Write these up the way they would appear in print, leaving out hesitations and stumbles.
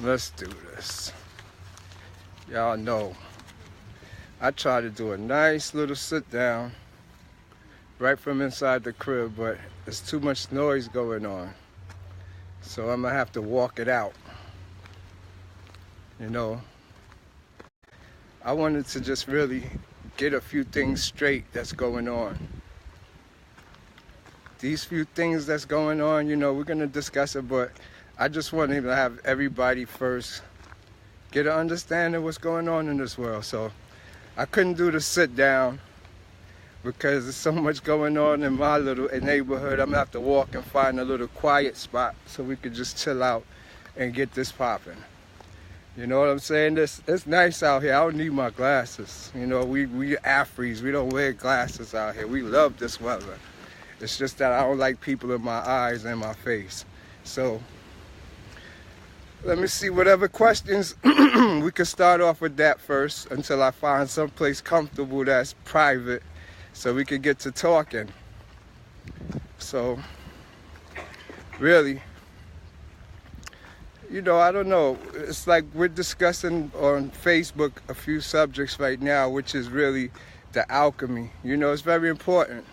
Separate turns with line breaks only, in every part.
Let's do this. Y'all know I try to do a nice little sit down right from inside the crib, but there's too much noise going on. So I'm gonna have to walk it out. You know, I wanted to just really get a few things straight that's going on. These few things that's going on, you know, we're gonna discuss it, but I just wanted to have everybody first get an understanding of what's going on in this world. So I couldn't do the sit down because there's so much going on in my little neighborhood. I'm gonna have to walk and find a little quiet spot so we could just chill out and get this popping. You know what I'm saying? It's nice out here. I don't need my glasses. You know, we Afris, we don't wear glasses out here. We love this weather. It's just that I don't like people in my eyes and my face. So let me see whatever questions we can start off with that first until I find someplace comfortable that's private so we can get to talking. So really, you know, I don't know. It's like we're discussing on Facebook a few subjects right now, which is really the alchemy. You know, it's very important.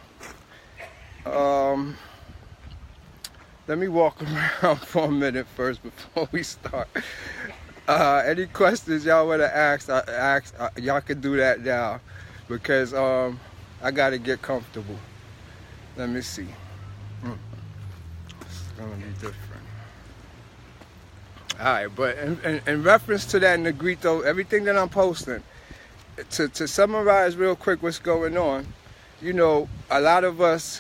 Let me walk around for a minute first before we start. Any questions y'all want to ask, y'all can do that now because I got to get comfortable. Let me see. It's going to be different. All right, but in reference to that Negrito, everything that I'm posting, to summarize real quick what's going on, you know, a lot of us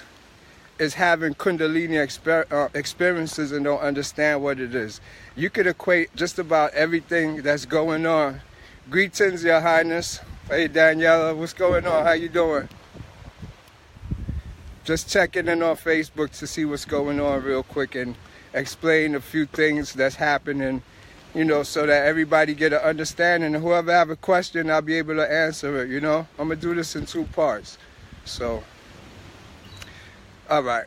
is having Kundalini experiences and don't understand what it is. You could equate just about everything that's going on. Greetings, Your Highness. Hey, Daniela, what's going on? How you doing? Just checking in on Facebook to see what's going on real quick and explain a few things that's happening, you know, so that everybody get an understanding. And whoever have a question, I'll be able to answer it, you know. I'm going to do this in 2 parts. So all right,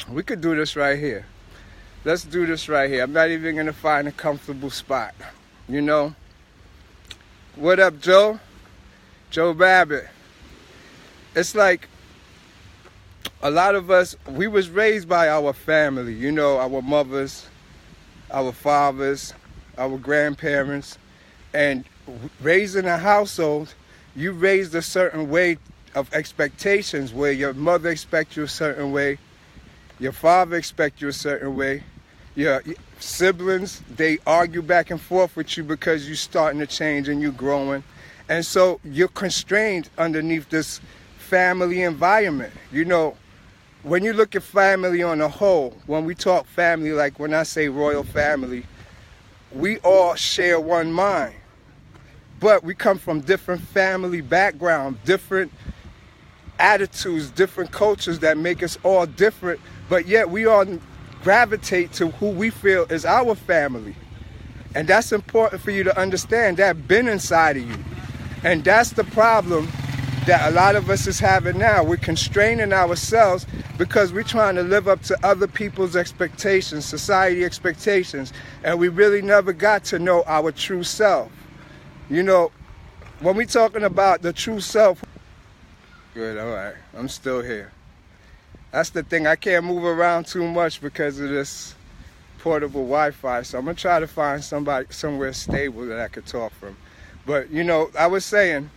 we could do this right here. Let's do this right here. I'm not even gonna find a comfortable spot, you know? What up, Joe? Joe Babbitt. It's like a lot of us, we was raised by our family, you know, our mothers, our fathers, our grandparents, and raising a household, you raised a certain way of expectations where your mother expects you a certain way, your father expects you a certain way, your siblings, they argue back and forth with you because you're starting to change and you're growing. And so you're constrained underneath this family environment. You know, when you look at family on a whole, when we talk family, like when I say royal family, we all share one mind. But we come from different family backgrounds, different attitudes, different cultures that make us all different, but yet we all gravitate to who we feel is our family. And that's important for you to understand. That been inside of you. And that's the problem that a lot of us is having now. We're constraining ourselves because we're trying to live up to other people's expectations, society expectations, and we really never got to know our true self. You know, when we're talking about the true self, good, all right, I'm still here. That's the thing, I can't move around too much because of this portable Wi-Fi, so I'm gonna try to find somebody somewhere stable that I could talk from. But, you know, I was saying,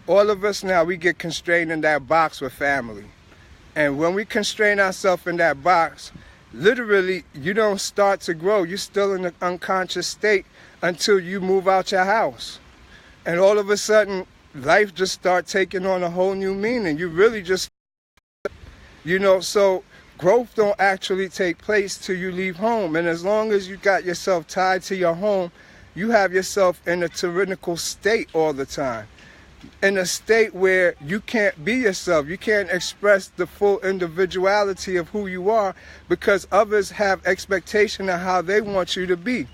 all of us now, we get constrained in that box with family. And when we constrain ourselves in that box, literally, you don't start to grow. You're still in an unconscious state until you move out your house. And all of a sudden, life just starts taking on a whole new meaning. You really just, you know, so growth don't actually take place till you leave home. And as long as you got yourself tied to your home, you have yourself in a tyrannical state all the time. In a state where you can't be yourself. You can't express the full individuality of who you are because others have expectation of how they want you to be.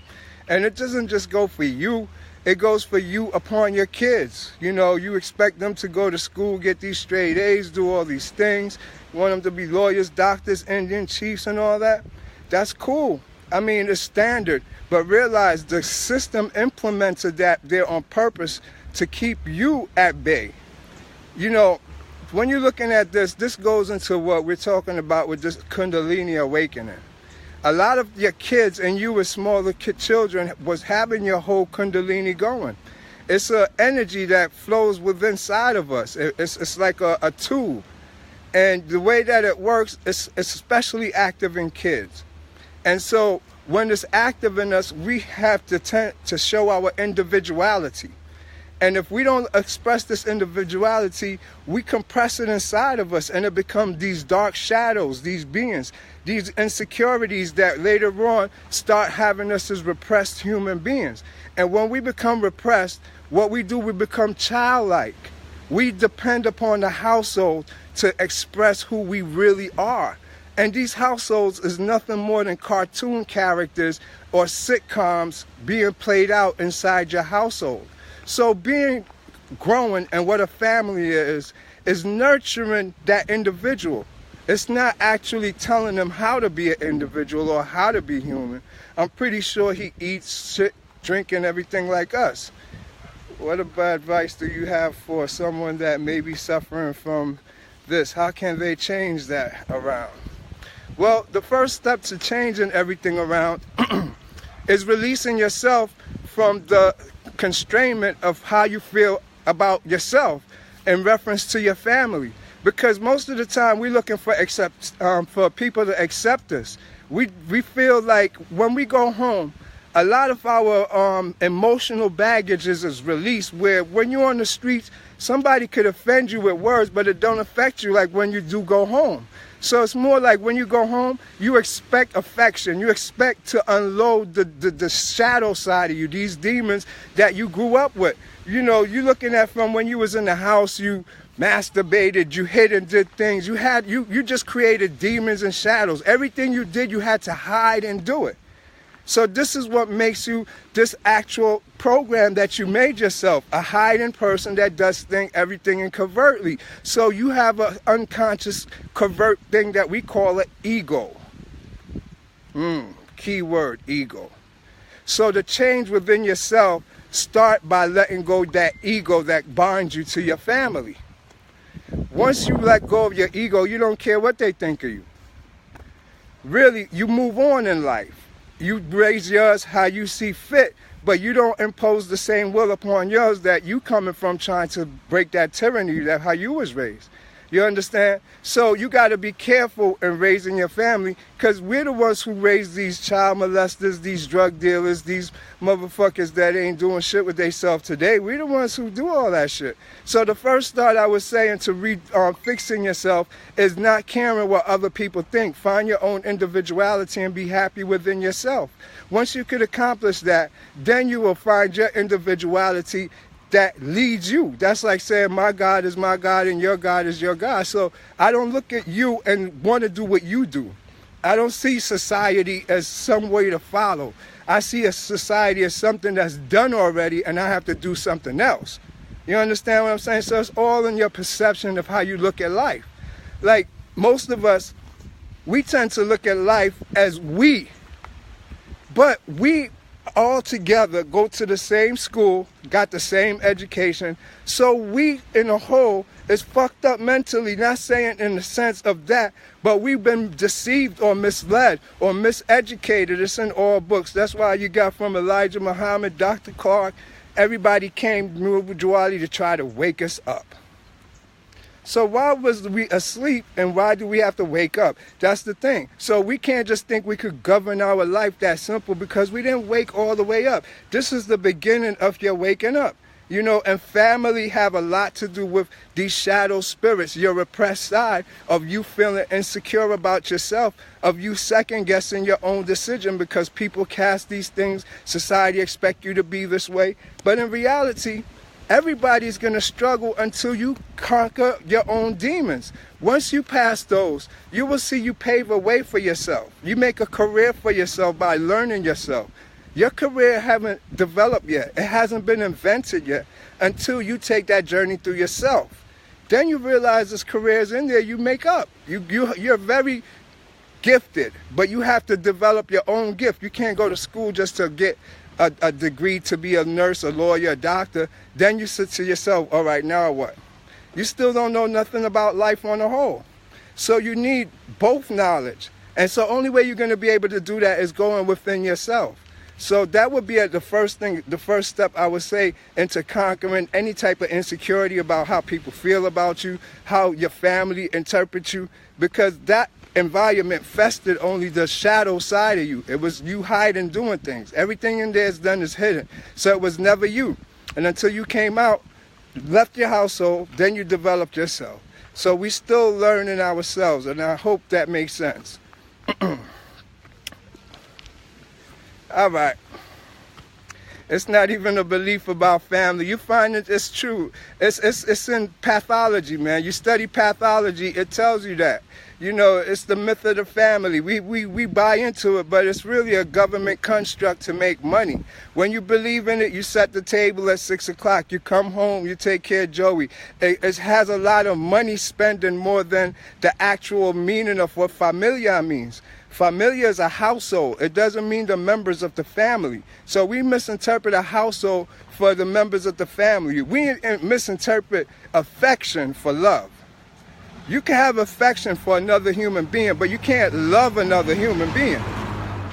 And it doesn't just go for you. It goes for you upon your kids. You know, you expect them to go to school, get these straight A's, do all these things. You want them to be lawyers, doctors, Indian chiefs and all that. That's cool. I mean, it's standard, but realize the system implements that there on purpose to keep you at bay. You know, when you're looking at this goes into what we're talking about with this Kundalini awakening. A lot of your kids and you as smaller children was having your whole Kundalini going. It's an energy that flows within inside of us. It's like a tool. And the way that it works is especially active in kids. And so when it's active in us, we have to tend to show our individuality. And if we don't express this individuality, we compress it inside of us and it becomes these dark shadows, these beings, these insecurities that later on start having us as repressed human beings. And when we become repressed, what we do, we become childlike. We depend upon the household to express who we really are. And these households is nothing more than cartoon characters or sitcoms being played out inside your household. So growing and what a family is nurturing that individual. It's not actually telling them how to be an individual or how to be human. I'm pretty sure he eats, shit, drink, and everything like us. What advice do you have for someone that may be suffering from this? How can they change that around? Well, the first step to changing everything around is releasing yourself from the constrainment of how you feel about yourself in reference to your family. Because most of the time we're looking for people to accept us. We feel like when we go home, a lot of our emotional baggage is released, where when you're on the streets, somebody could offend you with words, but it don't affect you like when you do go home. So it's more like when you go home, you expect affection. You expect to unload the shadow side of you, these demons that you grew up with. You know, you're looking at from when you was in the house, you masturbated, you hid and did things. You just created demons and shadows. Everything you did, you had to hide and do it. So this is what makes you this actual program that you made yourself, a hiding person that does everything in covertly. So you have an unconscious covert thing that we call an ego. Keyword, ego. So the change within yourself, start by letting go that ego that binds you to your family. Once you let go of your ego, you don't care what they think of you. Really, you move on in life. You raise yours how you see fit, but you don't impose the same will upon yours that you coming from trying to break that tyranny that how you was raised. You understand? So you got to be careful in raising your family, because we're the ones who raise these child molesters, these drug dealers, these motherfuckers that ain't doing shit with themselves today. We're the ones who do all that shit. So the first start I was saying to fixing yourself is not caring what other people think. Find your own individuality and be happy within yourself. Once you could accomplish that, then you will find your individuality that leads you. That's like saying my God is my God and your God is your God. So I don't look at you and want to do what you do. I don't see society as some way to follow. I see a society as something that's done already and I have to do something else. You understand what I'm saying? So it's all in your perception of how you look at life. Like most of us, we tend to look at life as we, but we all together go to the same school, got the same education. So we in a whole is fucked up mentally, not saying in the sense of that, but we've been deceived or misled or miseducated. It's in all books. That's why you got from Elijah Muhammad, Dr. Clark, everybody came individually to try to wake us up. So why was we asleep and why do we have to wake up? That's the thing. So we can't just think we could govern our life that simple because we didn't wake all the way up. This is the beginning of your waking up. You know, and family have a lot to do with these shadow spirits, your repressed side of you feeling insecure about yourself, of you second guessing your own decision because people cast these things, society expect you to be this way. But in reality, everybody's going to struggle until you conquer your own demons. Once you pass those, you will see you pave a way for yourself. You make a career for yourself by learning yourself. Your career haven't developed yet. It hasn't been invented yet until you take that journey through yourself. Then you realize this career is in there, you make up. You're very gifted, but you have to develop your own gift. You can't go to school just to get a degree to be a nurse, a lawyer, a doctor. Then you sit to yourself, all right, now what? You still don't know nothing about life on the whole. So you need both knowledge. And so only way you're going to be able to do that is going within yourself. So that would be the first step I would say into conquering any type of insecurity about how people feel about you, how your family interprets you, because that environment festered only the shadow side of you. It was you hiding, doing things. Everything in there is done is hidden. So it was never you. And until you came out, left your household, then you developed yourself. So we still learning ourselves, and I hope that makes sense. All right. It's not even a belief about family. You find it's true. It's in pathology, man. You study pathology, it tells you that. You know, it's the myth of the family. We buy into it, but it's really a government construct to make money. When you believe in it, you set the table at 6 o'clock. You come home, you take care of Joey. It has a lot of money spending more than the actual meaning of what familia means. Familia is a household. It doesn't mean the members of the family. So we misinterpret a household for the members of the family. We misinterpret affection for love. You can have affection for another human being, but you can't love another human being.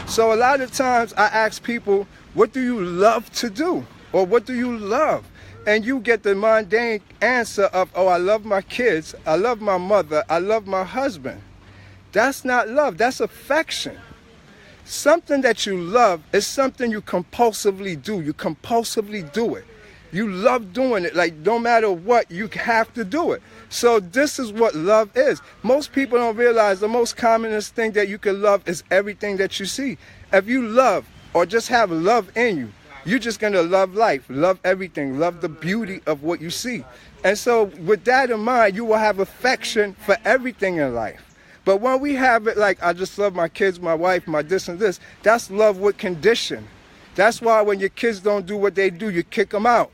So a lot of times I ask people, what do you love to do? Or what do you love? And you get the mundane answer of, oh, I love my kids, I love my mother, I love my husband. That's not love, that's affection. Something that you love is something you compulsively do. You compulsively do it. You love doing it. Like, no matter what, you have to do it. So this is what love is. Most people don't realize the most commonest thing that you can love is everything that you see. If you love or just have love in you, you're just going to love life, love everything, love the beauty of what you see. And so with that in mind, you will have affection for everything in life. But when we have it like, I just love my kids, my wife, my this and this, that's love with condition. That's why when your kids don't do what they do, you kick them out.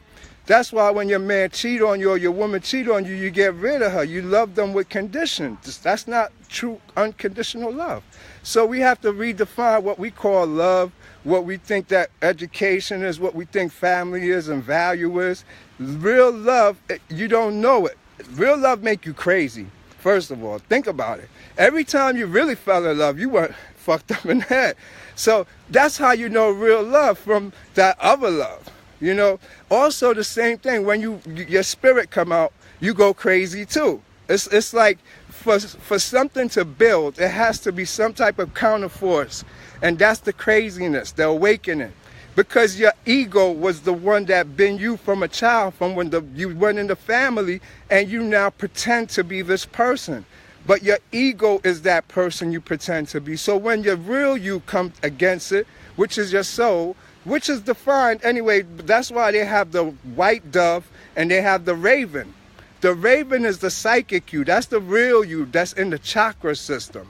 That's why when your man cheat on you or your woman cheat on you, you get rid of her. You love them with conditions. That's not true unconditional love. So we have to redefine what we call love, what we think that education is, what we think family is and value is. Real love, you don't know it. Real love make you crazy. First of all, think about it. Every time you really fell in love, you weren't fucked up in the head. So that's how you know real love from that other love. You know, also the same thing, when your spirit come out, you go crazy too. It's like for something to build, it has to be some type of counterforce. And that's the craziness, the awakening. Because your ego was the one that been you from a child, from when you went in the family, and you now pretend to be this person. But your ego is that person you pretend to be. So when your real you comes against it, which is your soul, which is defined anyway, that's why they have the white dove and they have the raven. The raven is the psychic you. That's the real you that's in the chakra system.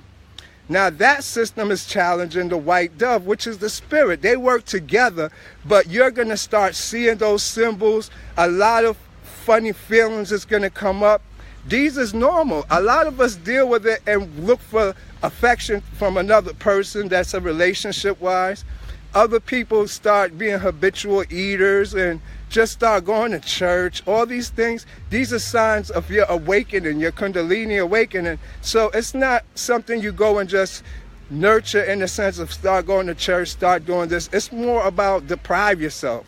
Now that system is challenging the white dove, which is the spirit. They work together, but you're going to start seeing those symbols. A lot of funny feelings is going to come up. These is normal. A lot of us deal with it and look for affection from another person that's a relationship-wise. Other people start being habitual eaters and just start going to church. All these things, these are signs of your awakening, your Kundalini awakening. So it's not something you go and just nurture in the sense of start going to church, start doing this. It's more about deprive yourself.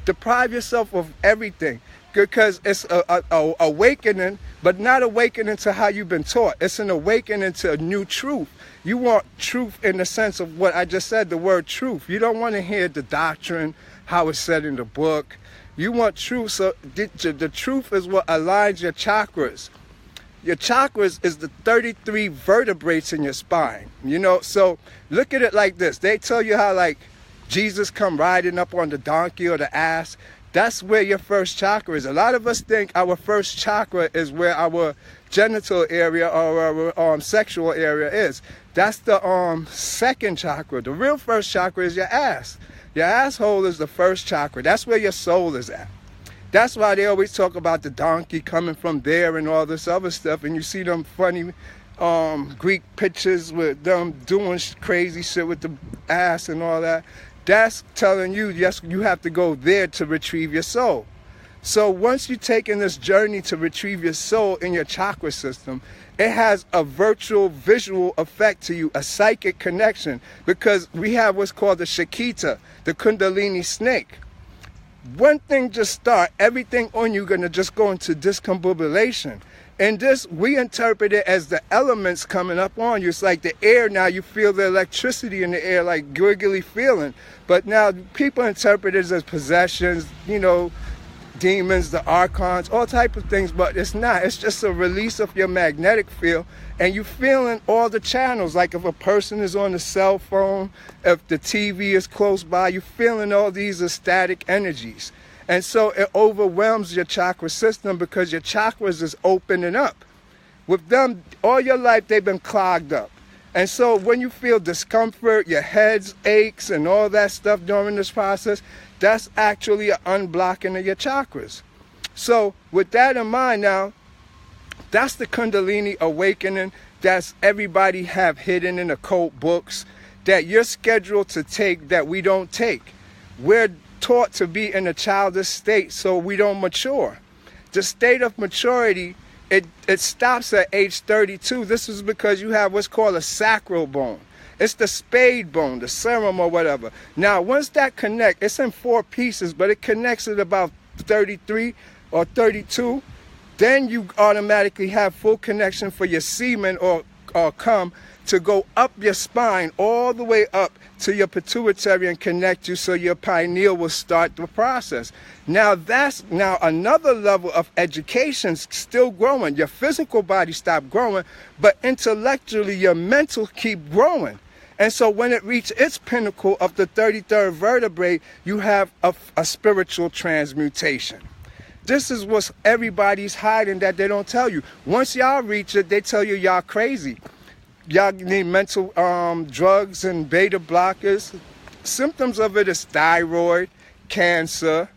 Deprive yourself of everything. Because it's a awakening, but not awakening to how you've been taught. It's an awakening to a new truth. You want truth in the sense of what I just said, the word truth. You don't want to hear the doctrine, how it's said in the book. You want truth. So the truth is what aligns your chakras. Your chakras is the 33 vertebrates in your spine. You know, so look at it like this. They tell you how like Jesus come riding up on the donkey or the ass. That's where your first chakra is. A lot of us think our first chakra is where our genital area or our sexual area is. That's the second chakra. The real first chakra is your ass. Your asshole is the first chakra. That's where your soul is at. That's why they always talk about the donkey coming from there and all this other stuff. And you see them funny Greek pictures with them doing crazy shit with the ass and all that. That's telling you, yes, you have to go there to retrieve your soul. So once you take in this journey to retrieve your soul in your chakra system, it has a virtual visual effect to you, a psychic connection, because we have what's called the Shakita, the Kundalini snake. One thing just start, everything on you gonna just go into discombobulation. And this, we interpret it as the elements coming up on you. It's like the air now, you feel the electricity in the air, like giggly feeling. But now people interpret it as possessions, demons, the archons, all type of things, but it's not. It's just a release of your magnetic field, and you feeling all the channels. Like if a person is on the cell phone, if the TV is close by, you feeling all these ecstatic energies. And so it overwhelms your chakra system because your chakras is opening up. With them, all your life, they've been clogged up. And so when you feel discomfort, your head's aches and all that stuff during this process, that's actually an unblocking of your chakras. So with that in mind now, that's the Kundalini awakening that's everybody have hidden in occult books that you're scheduled to take that we don't take. We're taught to be in a childish state so we don't mature. The state of maturity, it stops at age 32. This is because you have what's called a sacral bone. It's the spade bone, the serum or whatever. Now, once that connects, it's in 4 pieces, but it connects at about 33 or 32. Then you automatically have full connection for your semen or cum to go up your spine all the way up to your pituitary and connect you so your pineal will start the process. Now that's another level of education still growing. Your physical body stopped growing, but intellectually your mental keep growing. And so when it reaches its pinnacle of the 33rd vertebrae, you have a spiritual transmutation. This is what everybody's hiding that they don't tell you. Once y'all reach it, they tell you y'all crazy. Y'all need mental drugs and beta blockers. Symptoms of it is thyroid, cancer.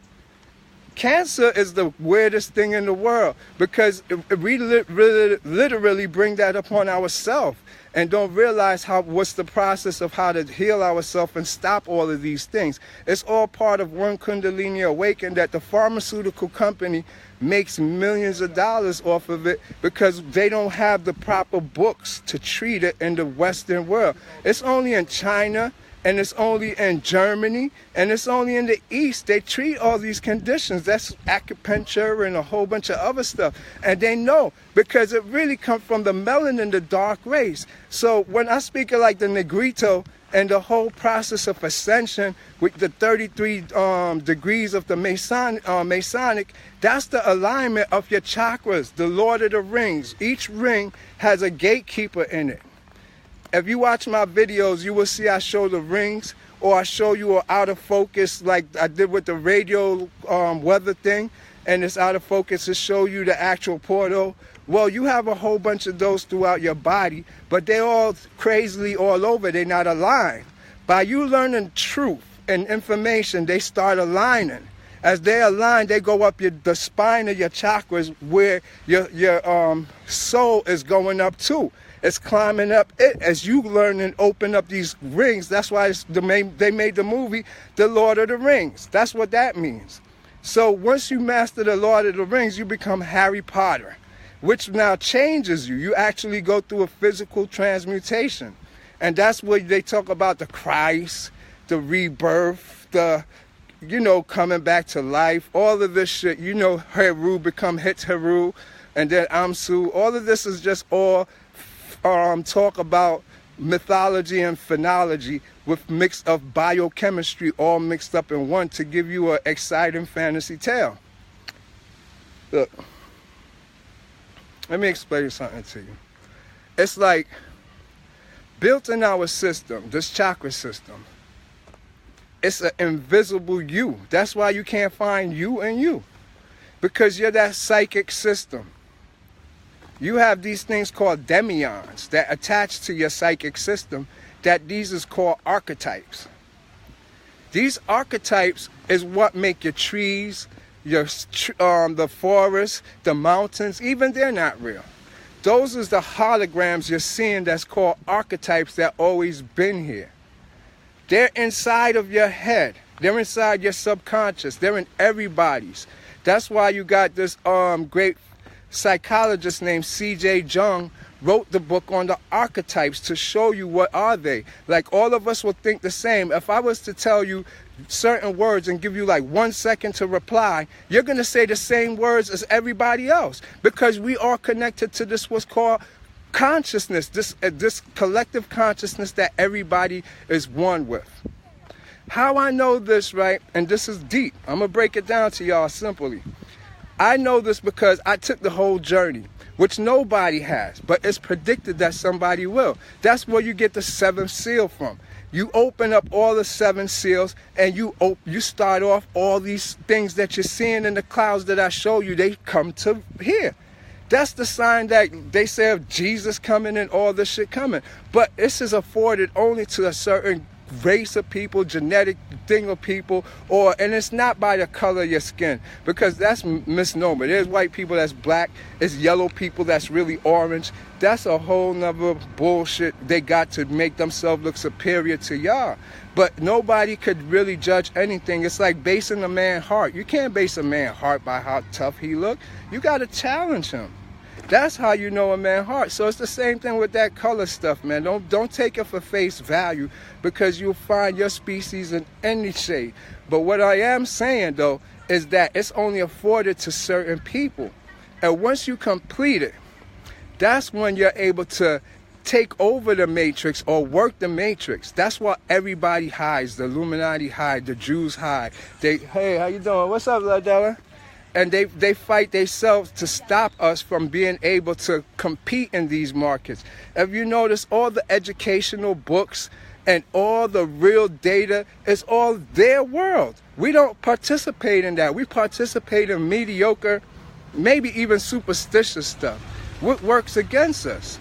Cancer is the weirdest thing in the world because we literally bring that upon ourselves and don't realize what's the process of how to heal ourselves and stop all of these things. It's all part of one Kundalini awakening that the pharmaceutical company makes millions of dollars off of it because they don't have the proper books to treat it in the Western world. It's only in China, and it's only in Germany, and it's only in the East. They treat all these conditions. That's acupuncture and a whole bunch of other stuff. And they know because it really comes from the melanin, the dark race. So when I speak of like the Negrito and the whole process of ascension with the 33 degrees of the Masonic, that's the alignment of your chakras, the Lord of the Rings. Each ring has a gatekeeper in it. If you watch my videos, you will see I show the rings, or I show you an out of focus like I did with the radio weather thing, and it's out of focus to show you the actual portal. Well, you have a whole bunch of those throughout your body, but they're all crazily all over. They're not aligned. By you learning truth and information, they start aligning. As they align, they go up the spine of your chakras where your soul is going up to. It's climbing up it as you learn and open up these rings. That's why they made the movie The Lord of the Rings. That's what that means. So once you master the Lord of the Rings, you become Harry Potter, which now changes you. You actually go through a physical transmutation. And that's where they talk about the Christ, the rebirth, coming back to life, all of this shit. Heru become Heru, and then Amsu. All of this is just all talk about mythology and phenology with mix of biochemistry all mixed up in one to give you an exciting fantasy tale. Look, let me explain something to you. It's like built in our system, this chakra system, it's an invisible you. That's why you can't find you in you, because you're that psychic system. You have these things called demions that attach to your psychic system, that these is called archetypes. These archetypes is what make your trees, the forest, the mountains, even they're not real. Those is the holograms you're seeing that's called archetypes that always been here. They're inside of your head. They're inside your subconscious. They're in everybody's. That's why you got this great psychologist named C.J. Jung wrote the book on the archetypes to show you what are they. Like, all of us will think the same. If I was to tell you certain words and give you like 1 second to reply, you're going to say the same words as everybody else, because we are connected to this what's called consciousness, this collective consciousness that everybody is one with. How I know this, right? And this is deep. I'm going to break it down to y'all simply. I know this because I took the whole journey, which nobody has, but it's predicted that somebody will. That's where you get the seventh seal from. You open up all the 7 seals and you start off all these things that you're seeing in the clouds that I show you, they come to here. That's the sign that they say of Jesus coming and all this shit coming. But this is afforded only to a certain race of people, genetic thing of people, and it's not by the color of your skin, because that's misnomer. There's white people that's black, it's yellow people that's really orange. That's a whole nother bullshit they got to make themselves look superior to y'all. But nobody could really judge anything. It's like basing a man's heart. You can't base a man's heart by how tough he look. You got to challenge him. That's how you know a man's heart. So it's the same thing with that color stuff, man. Don't take it for face value, because you'll find your species in any shade. But what I am saying, though, is that it's only afforded to certain people. And once you complete it, that's when you're able to take over the matrix or work the matrix. That's what everybody hides. The Illuminati hide, the Jews hide. Hey, how you doing? What's up, Ladella? And they fight themselves to stop us from being able to compete in these markets. If you notice, all the educational books and all the real data is all their world. We don't participate in that. We participate in mediocre, maybe even superstitious stuff. What works against us?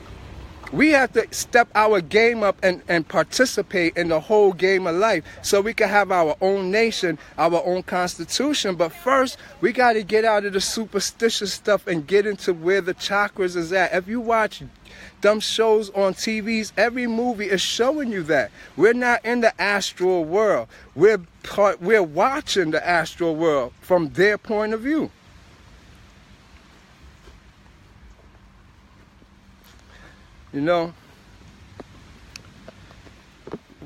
We have to step our game up and participate in the whole game of life so we can have our own nation, our own constitution. But first, we got to get out of the superstitious stuff and get into where the chakras is at. If you watch them shows on TVs, every movie is showing you that. We're not in the astral world. We're watching the astral world from their point of view. You know,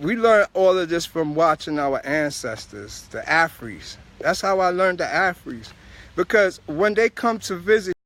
we learned all of this from watching our ancestors, the Afris. That's how I learned the Afris. Because when they come to visit,